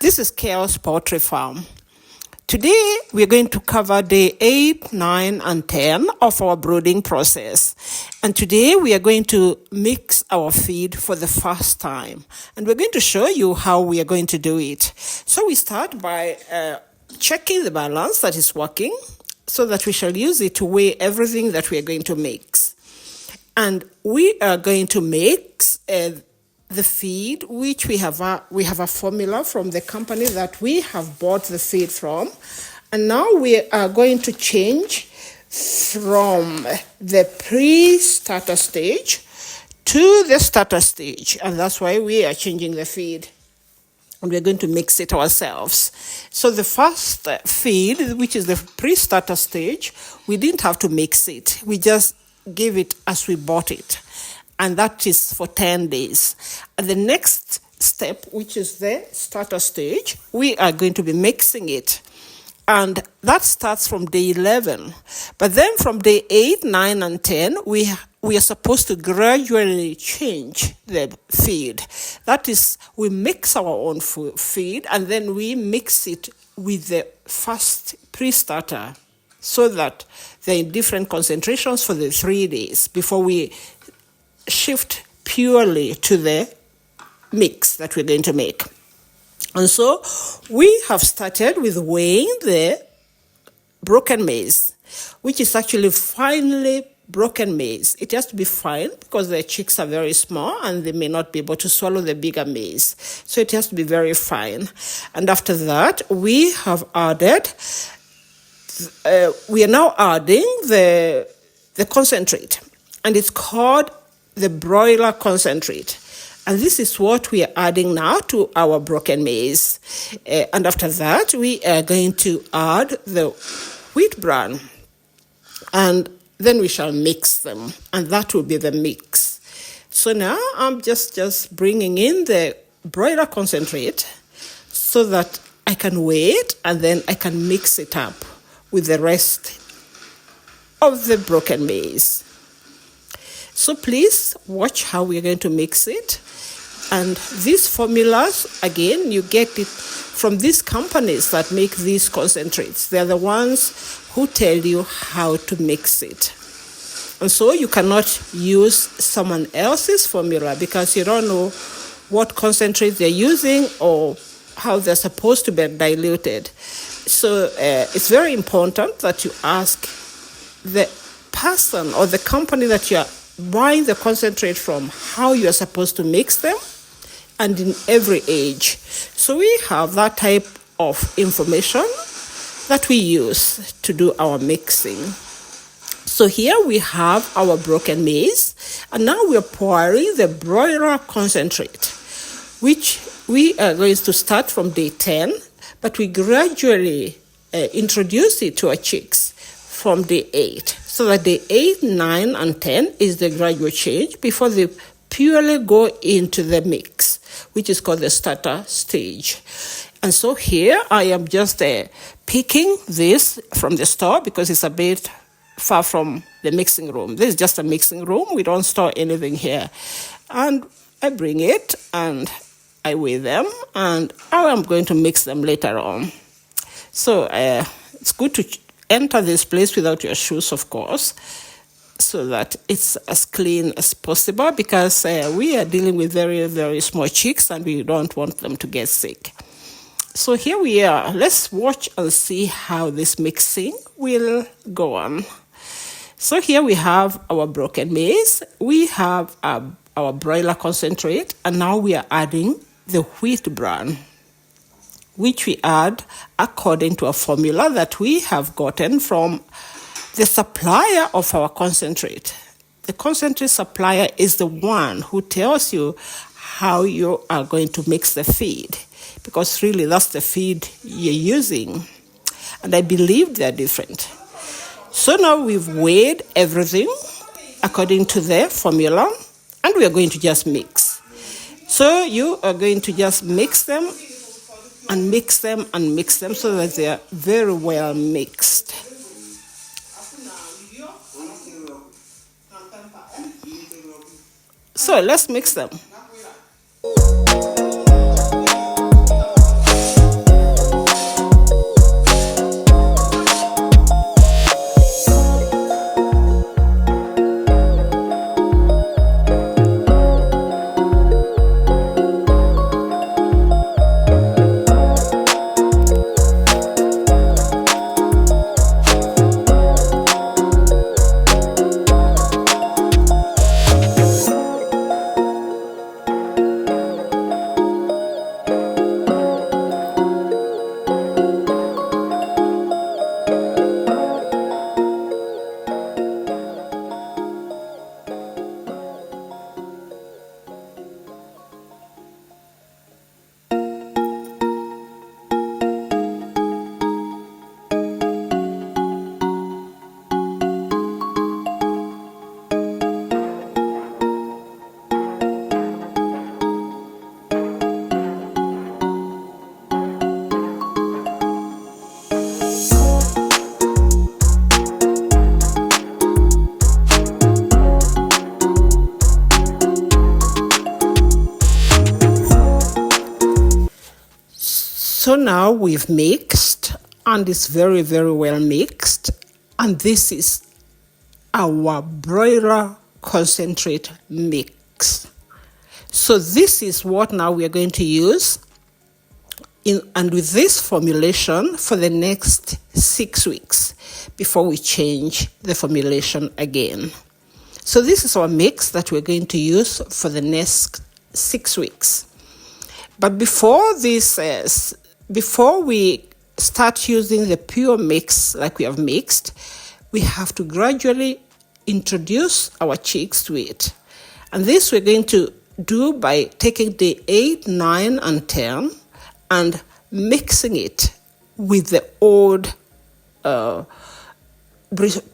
This is Chaos Poultry Farm. Today, we're going to cover day 8, 9, and 10 of our brooding process. And today, we are going to mix our feed for the first time. And we're going to show you how we are going to do it. So we start by checking the balance that is working so that we shall use it to weigh everything that we are going to mix. And we are going to mix the feed, which we have a formula from the company that we have bought the feed from. And now we are going to change from the pre-starter stage to the starter stage. And that's why we are changing the feed. And we're going to mix it ourselves. So the first feed, which is the pre-starter stage, we didn't have to mix it. We just gave it as we bought it. And that is for 10 days. And the next step, which is the starter stage, we are going to be mixing it. And that starts from day 11. But then from day 8, 9, and 10, we are supposed to gradually change the feed. That is, we mix our own feed, and then we mix it with the first pre-starter so that they're in different concentrations for the 3 days before we shift purely to the mix that we're going to make. And so we have started with weighing the broken maize, which is actually finely broken maize. It has to be fine because the chicks are very small and they may not be able to swallow the bigger maize. So it has to be very fine. And after that, we have added, we are now adding the concentrate. And it's called the broiler concentrate. And this is what we are adding now to our broken maize. And after that, we are going to add the wheat bran. And then we shall mix them. And that will be the mix. So now I'm just bringing in the broiler concentrate so that I can weigh it and then I can mix it up with the rest of the broken maize. So please watch how we're going to mix it. And these formulas, again, you get it from these companies that make these concentrates. They're the ones who tell you how to mix it. And so you cannot use someone else's formula because you don't know what concentrate they're using or how they're supposed to be diluted. So it's very important that you ask the person or the company that you are buying the concentrate from how you are supposed to mix them and in every age. So we have that type of information that we use to do our mixing. So here we have our broken maize, and now we are pouring the broiler concentrate, which we are going to start from day 10, but we gradually introduce it to our chicks from day 8. So that day 8, 9, and 10 is the gradual change before they purely go into the mix, which is called the starter stage. And so here I am just picking this from the store because it's a bit far from the mixing room. This is just a mixing room. We don't store anything here. And I bring it and I weigh them and I am going to mix them later on. So it's good to enter this place without your shoes, of course, so that it's as clean as possible because we are dealing with very, very small chicks and we don't want them to get sick. So here we are. Let's watch and see how this mixing will go on. So here we have our broken maize. We have our broiler concentrate, and now we are adding the wheat bran, which we add according to a formula that we have gotten from the supplier of our concentrate. The concentrate supplier is the one who tells you how you are going to mix the feed, because really that's the feed you're using. And I believe they're different. So now we've weighed everything according to the formula, and we are going to just mix. So you are going to just mix them and mix them and mix them so that they are very well mixed. So let's mix them. So now we've mixed, and it's very, very well mixed. And this is our broiler concentrate mix. So this is what now we are going to use and with this formulation for the next 6 weeks before we change the formulation again. So this is our mix that we're going to use for the next 6 weeks. But before we start using the pure mix like we have mixed, we have to gradually introduce our chicks to it. And this we're going to do by taking day 8, 9, and 10 and mixing it with the old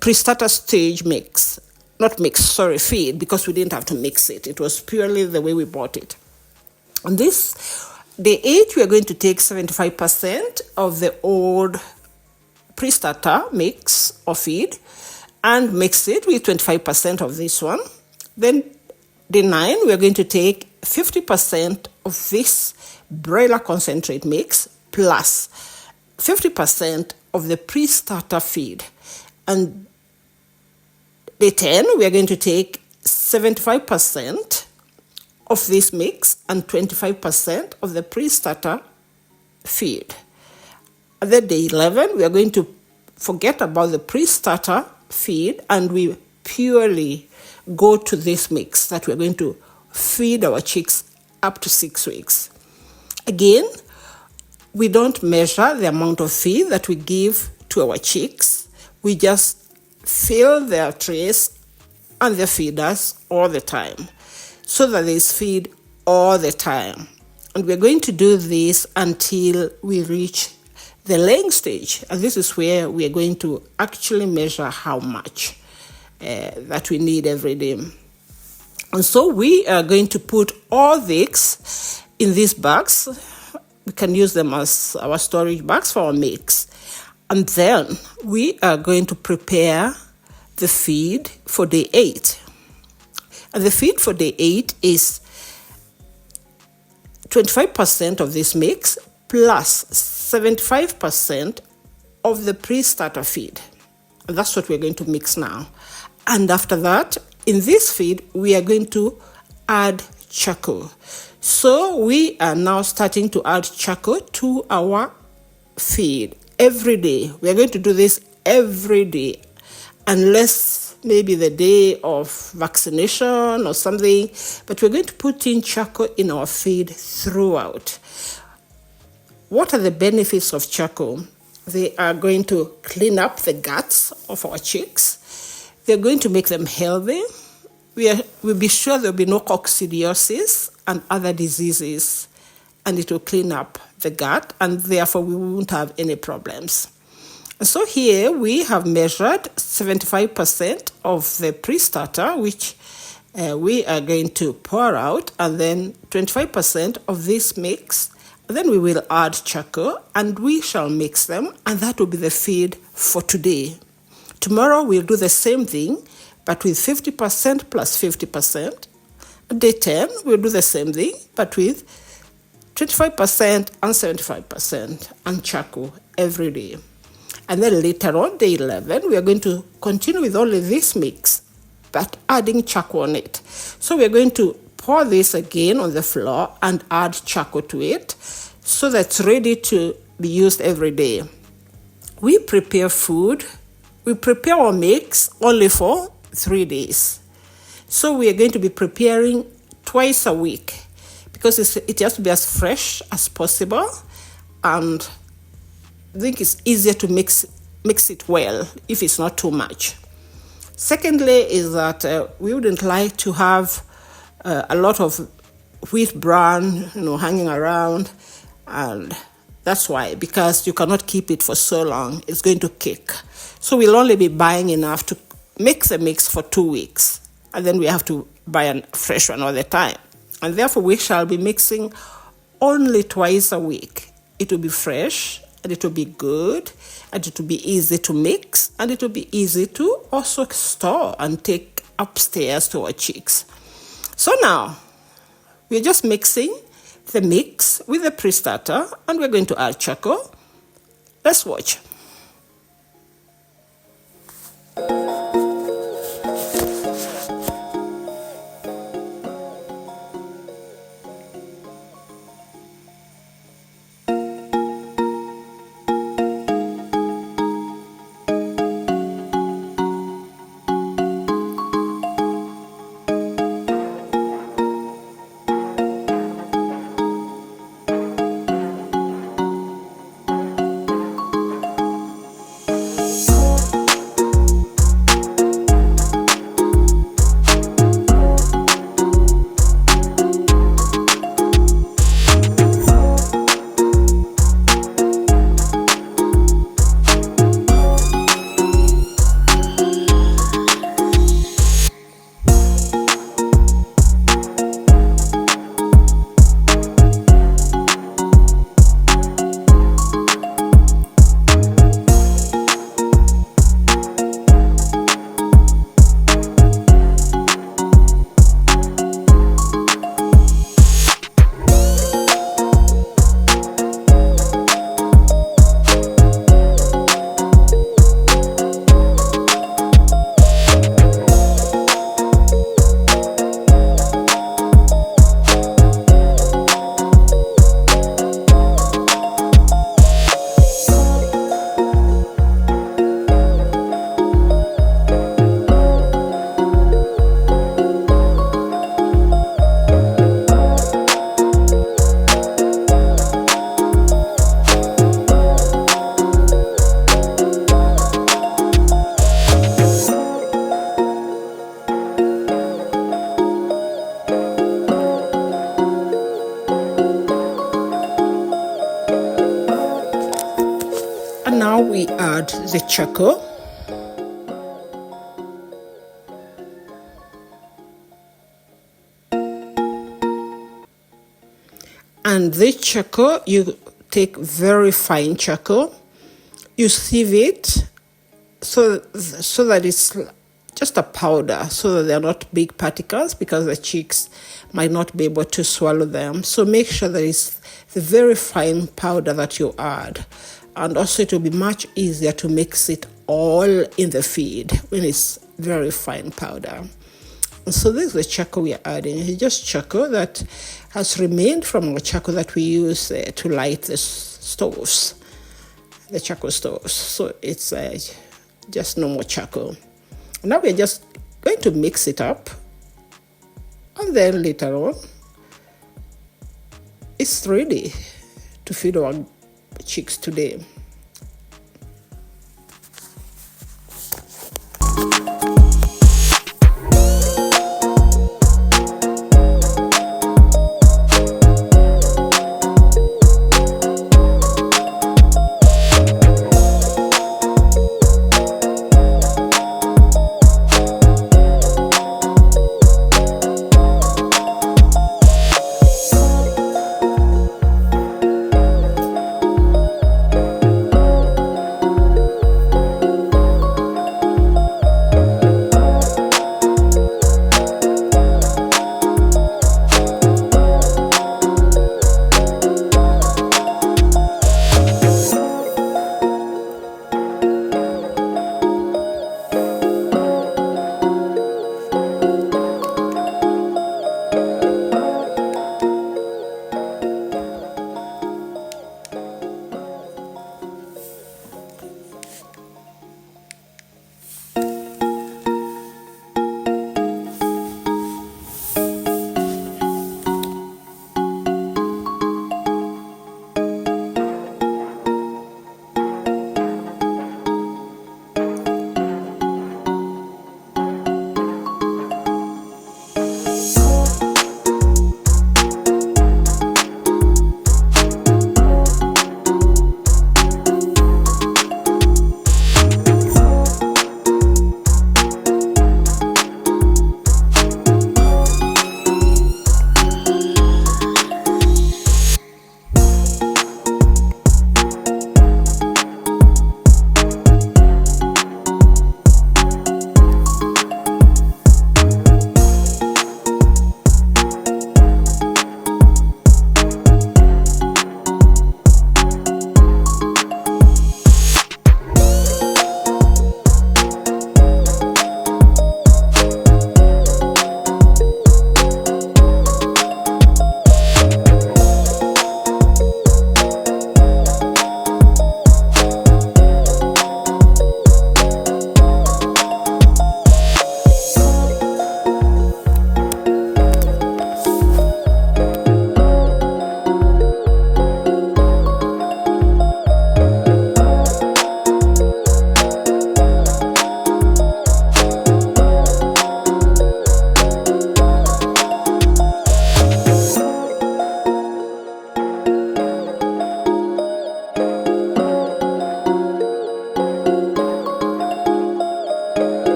pre-starter stage mix. Not mix, sorry, feed, because we didn't have to mix it. It was purely the way we bought it. On this, day 8, we are going to take 75% of the old pre-starter mix or feed and mix it with 25% of this one. Then day 9, we are going to take 50% of this broiler concentrate mix plus 50% of the pre-starter feed. And day 10, we are going to take 75% of this mix and 25% of the pre-starter feed. And then day 11, we are going to forget about the pre-starter feed and we purely go to this mix that we're going to feed our chicks up to 6 weeks. Again, we don't measure the amount of feed that we give to our chicks. We just fill their trays and their feeders all the time so that there's feed all the time. And we're going to do this until we reach the laying stage. And this is where we are going to actually measure how much that we need every day. And so we are going to put all this in these bags. We can use them as our storage bags for our mix. And then we are going to prepare the feed for day 8. And the feed for day 8 is 25% of this mix plus 75% of the pre-starter feed. And that's what we're going to mix now. And after that, in this feed, we are going to add charcoal. So we are now starting to add charcoal to our feed every day. We are going to do this every day, unless maybe the day of vaccination or something, but we're going to put in charcoal in our feed throughout. What are the benefits of charcoal? They are going to clean up the guts of our chicks. They're going to make them healthy. We'll be sure there'll be no coccidiosis and other diseases, and it will clean up the gut, and therefore we won't have any problems. And so here we have measured 75% of the pre-starter, which we are going to pour out, and then 25% of this mix. Then we will add charcoal, and we shall mix them, and that will be the feed for today. Tomorrow we'll do the same thing, but with 50% plus 50%. Day 10, we'll do the same thing, but with 25% and 75% and charcoal every day. And then later on, day 11, we are going to continue with only this mix, but adding charcoal on it. So we're going to pour this again on the floor and add charcoal to it so that's ready to be used every day. We prepare food. We prepare our mix only for 3 days. So we are going to be preparing twice a week because it has to be as fresh as possible, and I think it's easier to mix it well if it's not too much. Secondly is that we wouldn't like to have a lot of wheat bran, hanging around, and that's why, because you cannot keep it for so long, it's going to kick. So we'll only be buying enough to make the mix for 2 weeks, and then we have to buy a fresh one all the time. And therefore we shall be mixing only twice a week. It will be fresh, and it will be good, and it will be easy to mix, and it will be easy to also store and take upstairs to our chicks. So now, we're just mixing the mix with the pre-starter, and we're going to add charcoal. Let's watch. And now we add the charcoal. And this charcoal, you take very fine charcoal, you sieve it so that it's just a powder, so that they're not big particles, because the chicks might not be able to swallow them. So make sure that it's the very fine powder that you add. And also it will be much easier to mix it all in the feed when it's very fine powder. And so this is the charcoal we are adding. It's just charcoal that has remained from the charcoal that we use to light the stoves, the charcoal stoves. So it's just normal charcoal. Now we're just going to mix it up, and then later on it's ready to feed our chicks today.